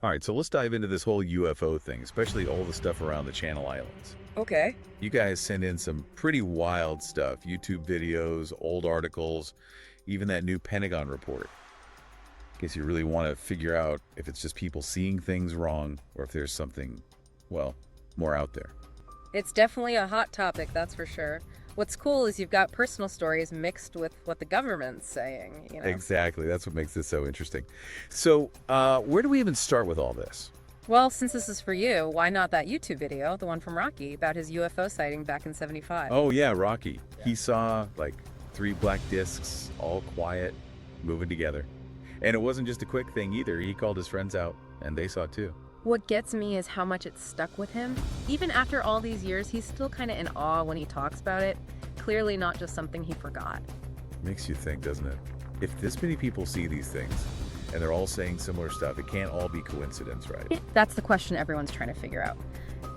All right, so let's dive into this whole UFO thing, especially all the stuff around the Channel Islands. Okay. You guys send in some pretty wild stuff, YouTube videos, old articles, even that new Pentagon report. In case you really want to figure out if it's just people seeing things wrong or if there's something, well, more out there. It's definitely a hot topic, that's for sure. What's cool is you've got personal stories mixed with what the government's saying, Exactly. That's what makes this so interesting. So, where do we even start with all this? Well, since this is for you, why not that YouTube video, the one from Rocky, about his UFO sighting back in '75? Oh, yeah, Rocky. He saw, like, 3 black discs, all quiet, moving together. And it wasn't just a quick thing either. He called his friends out, and they saw it too. What gets me is how much it stuck with him. Even after all these years, he's still kind of in awe when he talks about it. Clearly not just something he forgot. Makes you think, doesn't it? If this many people see these things, and they're all saying similar stuff, it can't all be coincidence, right? That's the question everyone's trying to figure out.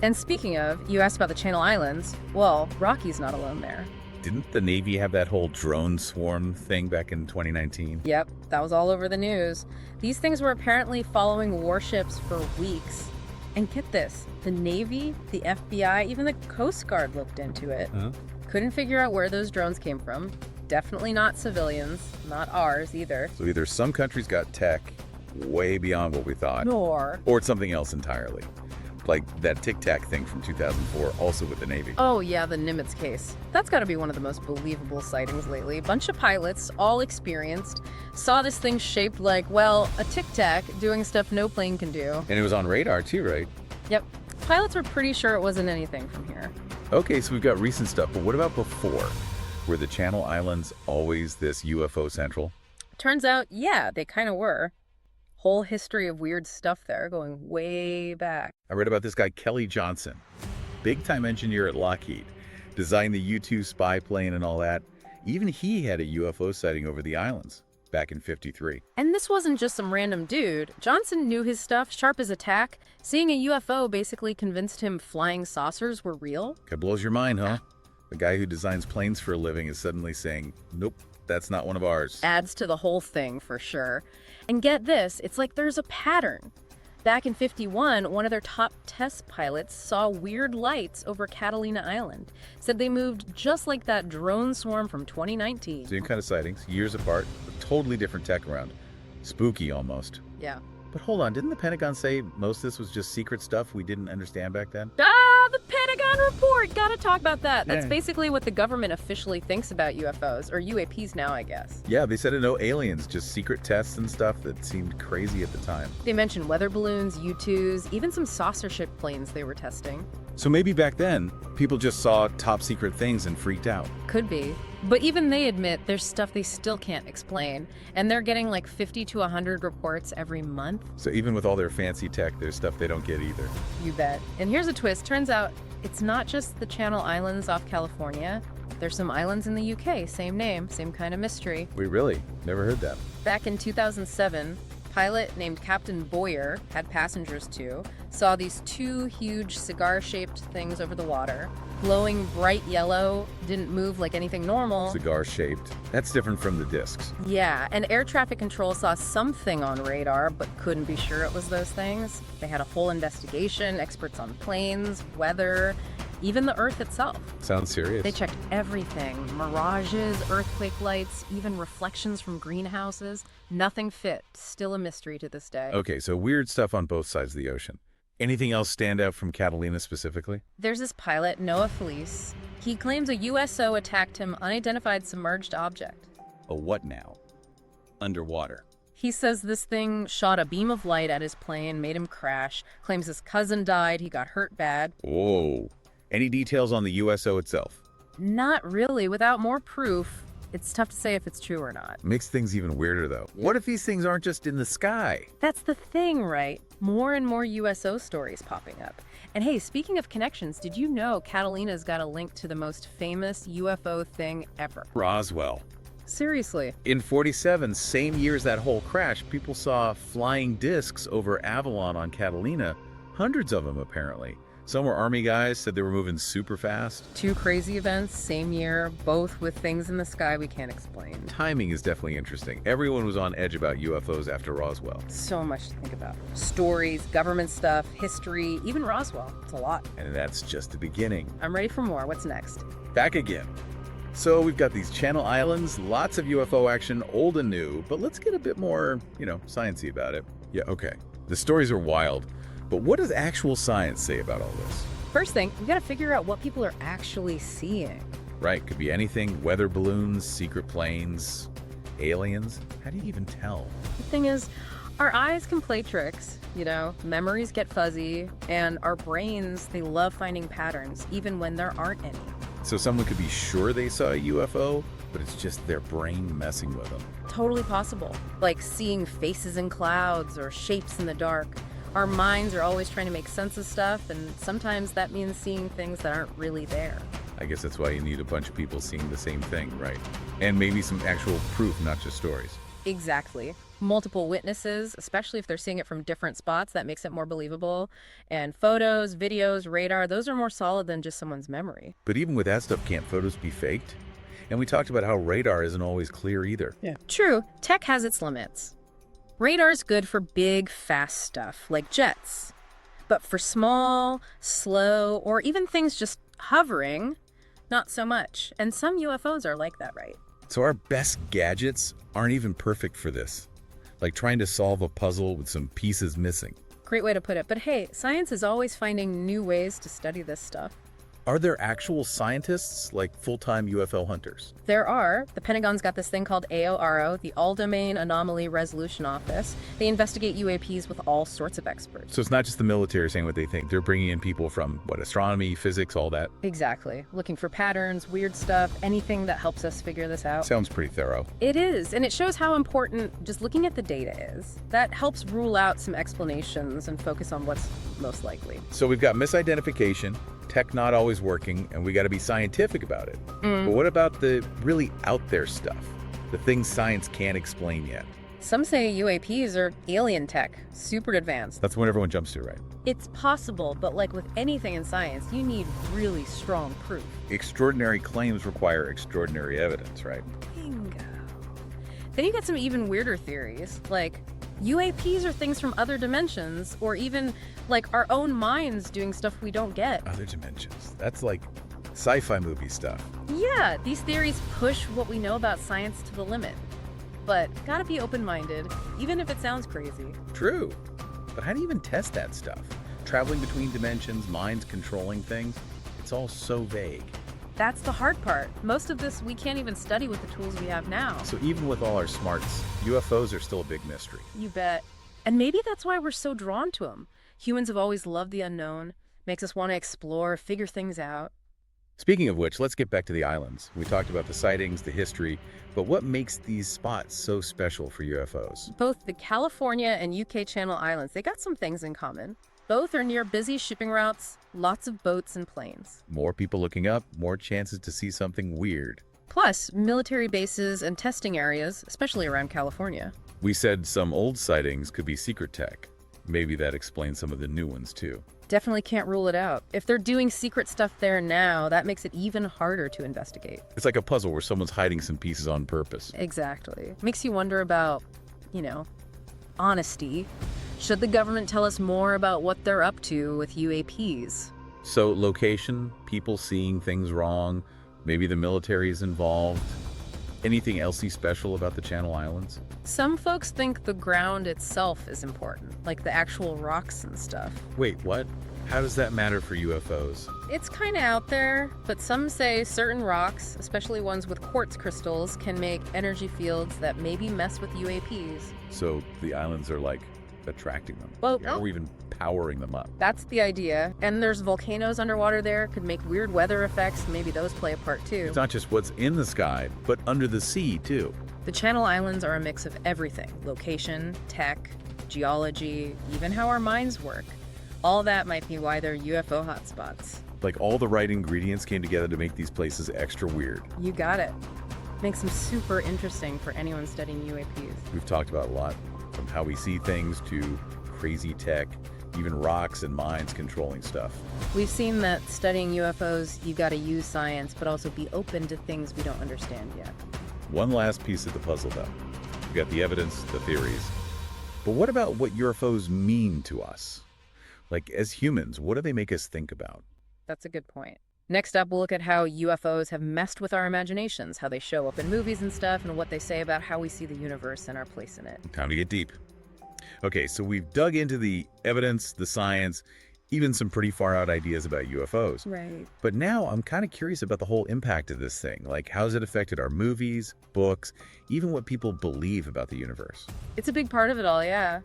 And speaking of, you asked about the Channel Islands. Well, Rocky's not alone there. Didn't the Navy have that whole drone swarm thing back in 2019? Yep, that was all over the news. These things were apparently following warships for weeks. And get this, the Navy, the FBI, even the Coast Guard looked into it. Huh? Couldn't figure out where those drones came from. Definitely not civilians, not ours either. So either some countries got tech way beyond what we thought, Nor. or it's something else entirely. Like that Tic Tac thing from 2004, also with the Navy. Oh yeah, the Nimitz case. That's gotta be one of the most believable sightings lately. Bunch of pilots, all experienced, saw this thing shaped like, well, a Tic Tac doing stuff no plane can do. And it was on radar too, right? Yep. Pilots were pretty sure it wasn't anything from here. Okay, so we've got recent stuff, but what about before? Were the Channel Islands always this UFO central? Turns out, yeah, they kind of were. Whole history of weird stuff there, going way back. I read about this guy, Kelly Johnson, big-time engineer at Lockheed, designed the U-2 spy plane and all that. Even he had a UFO sighting over the islands back in '53. And this wasn't just some random dude. Johnson knew his stuff, sharp as a tack. Seeing a UFO basically convinced him flying saucers were real. That blows your mind, huh? The guy who designs planes for a living is suddenly saying, nope, that's not one of ours. Adds to the whole thing, for sure. And get this, it's like there's a pattern. Back in '51, one of their top test pilots saw weird lights over Catalina Island. Said they moved just like that drone swarm from 2019. Same kind of sightings, years apart, but totally different tech around. Spooky, almost. Yeah. But hold on, didn't the Pentagon say most of this was just secret stuff we didn't understand back then? The Pentagon report! Gotta talk about that. That's basically what the government officially thinks about UFOs, or UAPs now, I guess. Yeah, they said no aliens, just secret tests and stuff that seemed crazy at the time. They mentioned weather balloons, U-2s, even some saucer-shaped planes they were testing. So maybe back then, people just saw top secret things and freaked out. Could be. But even they admit there's stuff they still can't explain. And they're getting like 50 to 100 reports every month. So even with all their fancy tech, there's stuff they don't get either. You bet. And here's a twist. Turns out it's not just the Channel Islands off California. There's some islands in the UK, same name, same kind of mystery. We really never heard that. Back in 2007, pilot named Captain Boyer, had passengers too, saw these 2 huge cigar-shaped things over the water. Glowing bright yellow, didn't move like anything normal. Cigar-shaped. That's different from the discs. Yeah, and air traffic control saw something on radar, but couldn't be sure it was those things. They had a whole investigation, experts on planes, weather, even the Earth itself. Sounds serious. They checked everything. Mirages, earthquake lights, even reflections from greenhouses. Nothing fit. Still a mystery to this day. Okay, so weird stuff on both sides of the ocean. Anything else stand out from Catalina specifically? There's this pilot, Noah Felice. He claims a USO attacked him, unidentified submerged object. A what now? Underwater. He says this thing shot a beam of light at his plane, made him crash. Claims his cousin died, he got hurt bad. Whoa. Any details on the USO itself? Not really. Without more proof, it's tough to say if it's true or not. Makes things even weirder, though. What if these things aren't just in the sky? That's the thing, right? More and more USO stories popping up. And hey, speaking of connections, did you know Catalina's got a link to the most famous UFO thing ever? Roswell. Seriously. In '47, same year as that whole crash, people saw flying discs over Avalon on Catalina. Hundreds of them, apparently. Some were Army guys, said they were moving super fast. Two crazy events, same year, both with things in the sky we can't explain. Timing is definitely interesting. Everyone was on edge about UFOs after Roswell. So much to think about. Stories, government stuff, history, even Roswell. It's a lot. And that's just the beginning. I'm ready for more. What's next? Back again. So we've got these Channel Islands, lots of UFO action, old and new, but let's get a bit more, sciencey about it. Yeah, okay. The stories are wild, but what does actual science say about all this? First thing, we gotta figure out what people are actually seeing. Right, could be anything, weather balloons, secret planes, aliens. How do you even tell? The thing is, our eyes can play tricks, memories get fuzzy, and our brains, they love finding patterns, even when there aren't any. So someone could be sure they saw a UFO, but it's just their brain messing with them. Totally possible. Like seeing faces in clouds or shapes in the dark. Our minds are always trying to make sense of stuff, and sometimes that means seeing things that aren't really there. I guess that's why you need a bunch of people seeing the same thing, right? And maybe some actual proof, not just stories. Exactly. Multiple witnesses, especially if they're seeing it from different spots, that makes it more believable. And photos, videos, radar, those are more solid than just someone's memory. But even with that stuff, can't photos be faked? And we talked about how radar isn't always clear either. Yeah. True. Tech has its limits. Radar's good for big, fast stuff, like jets. But for small, slow, or even things just hovering, not so much. And some UFOs are like that, right? So our best gadgets aren't even perfect for this. Like trying to solve a puzzle with some pieces missing. Great way to put it. But hey, science is always finding new ways to study this stuff. Are there actual scientists, like full-time UFO hunters? There are. The Pentagon's got this thing called AORO, the All-Domain Anomaly Resolution Office. They investigate UAPs with all sorts of experts. So it's not just the military saying what they think. They're bringing in people from, astronomy, physics, all that? Exactly. Looking for patterns, weird stuff, anything that helps us figure this out. Sounds pretty thorough. It is, and it shows how important just looking at the data is. That helps rule out some explanations and focus on what's most likely. So we've got misidentification, tech not always working, and we got to be scientific about it. But what about the really out there stuff? The things science can't explain yet? Some say UAPs are alien tech, super advanced. That's what everyone jumps to, right? It's possible, but like with anything in science, you need really strong proof. Extraordinary claims require extraordinary evidence, right? Bingo. Then you get some even weirder theories, like UAPs are things from other dimensions, or even like our own minds doing stuff we don't get. Other dimensions. That's like sci-fi movie stuff. Yeah, these theories push what we know about science to the limit. But gotta be open-minded, even if it sounds crazy. True. But how do you even test that stuff? Traveling between dimensions, minds controlling things, it's all so vague. That's the hard part. Most of this we can't even study with the tools we have now. So even with all our smarts, UFOs are still a big mystery. You bet. And maybe that's why we're so drawn to them. Humans have always loved the unknown, makes us want to explore, figure things out. Speaking of which, let's get back to the islands. We talked about the sightings, the history, but what makes these spots so special for UFOs? Both the California and UK Channel Islands, they got some things in common. Both are near busy shipping routes, lots of boats and planes. More people looking up, more chances to see something weird. Plus, military bases and testing areas, especially around California. We said some old sightings could be secret tech. Maybe that explains some of the new ones too. Definitely can't rule it out. If they're doing secret stuff there now, that makes it even harder to investigate. It's like a puzzle where someone's hiding some pieces on purpose. Exactly. Makes you wonder about, honesty. Should the government tell us more about what they're up to with UAPs? So location, people seeing things wrong, maybe the military is involved. Anything else special about the Channel Islands? Some folks think the ground itself is important, like the actual rocks and stuff. Wait, what? How does that matter for UFOs? It's kind of out there, but some say certain rocks, especially ones with quartz crystals, can make energy fields that maybe mess with UAPs. So the islands are like attracting them, Well, or even powering them up. That's the idea. And there's volcanoes underwater there, could make weird weather effects. Maybe those play a part too. It's not just what's in the sky, but under the sea too. The Channel Islands are a mix of everything. Location, tech, geology, even how our minds work. All that might be why they're UFO hotspots. Like all the right ingredients came together to make these places extra weird. You got it. Makes them super interesting for anyone studying UAPs. We've talked about a lot, from how we see things to crazy tech even rocks and mines controlling stuff. We've seen that studying UFOs, you gotta use science, but also be open to things we don't understand yet. One last piece of the puzzle, though. We've got the evidence, the theories. But what about what UFOs mean to us? Like, as humans, what do they make us think about? That's a good point. Next up, we'll look at how UFOs have messed with our imaginations, how they show up in movies and stuff, and what they say about how we see the universe and our place in it. Time to get deep. Okay, so we've dug into the evidence, the science, even some pretty far out ideas about UFOs. Right. But now I'm kind of curious about the whole impact of this thing. Like, how's it affected our movies, books, even what people believe about the universe? It's a big part of it all, yeah.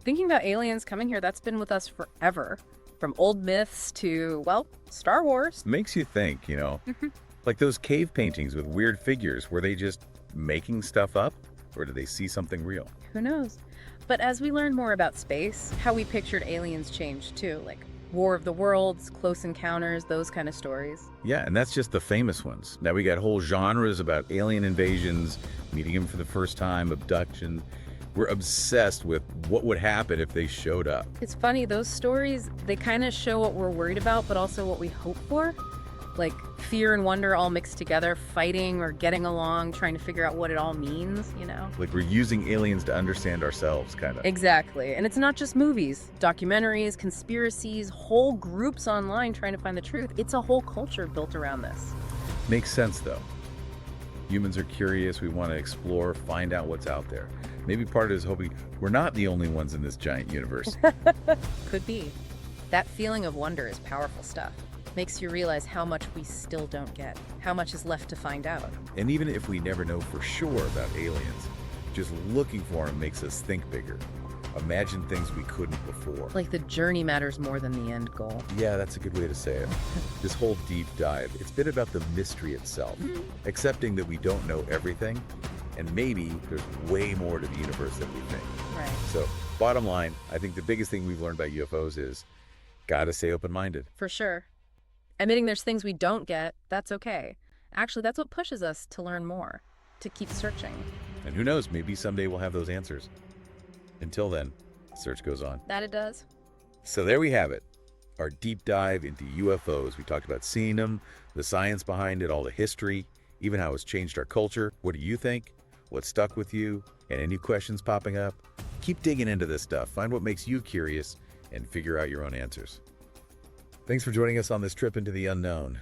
Thinking about aliens coming here, that's been with us forever. From old myths to, well, Star Wars. Makes you think, like those cave paintings with weird figures. Were they just making stuff up, or did they see something real? Who knows? But as we learn more about space, how we pictured aliens changed too, like War of the Worlds, Close Encounters, those kind of stories. Yeah, and that's just the famous ones. Now we got whole genres about alien invasions, meeting them for the first time, abduction. We're obsessed with what would happen if they showed up. It's funny, those stories, they kind of show what we're worried about, but also what we hope for. Like fear and wonder all mixed together, fighting or getting along, trying to figure out what it all means, Like we're using aliens to understand ourselves, kind of. Exactly. And it's not just movies, documentaries, conspiracies, whole groups online trying to find the truth. It's a whole culture built around this. Makes sense, though. Humans are curious. We want to explore, find out what's out there. Maybe part of it is hoping we're not the only ones in this giant universe. Could be. That feeling of wonder is powerful stuff. Makes you realize how much we still don't get, how much is left to find out. And even if we never know for sure about aliens, just looking for them makes us think bigger. Imagine things we couldn't before. Like the journey matters more than the end goal. Yeah, that's a good way to say it. This whole deep dive, it's been about the mystery itself, accepting that we don't know everything, and maybe there's way more to the universe than we think. Right. So, bottom line, I think the biggest thing we've learned about UFOs is gotta stay open-minded. For sure. Admitting there's things we don't get, that's okay. Actually, that's what pushes us to learn more, to keep searching. And who knows, maybe someday we'll have those answers. Until then, the search goes on. That it does. So there we have it. Our deep dive into UFOs. We talked about seeing them, the science behind it, all the history, even how it's changed our culture. What do you think? What stuck with you? And any questions popping up? Keep digging into this stuff. Find what makes you curious and figure out your own answers. Thanks for joining us on this trip into the unknown.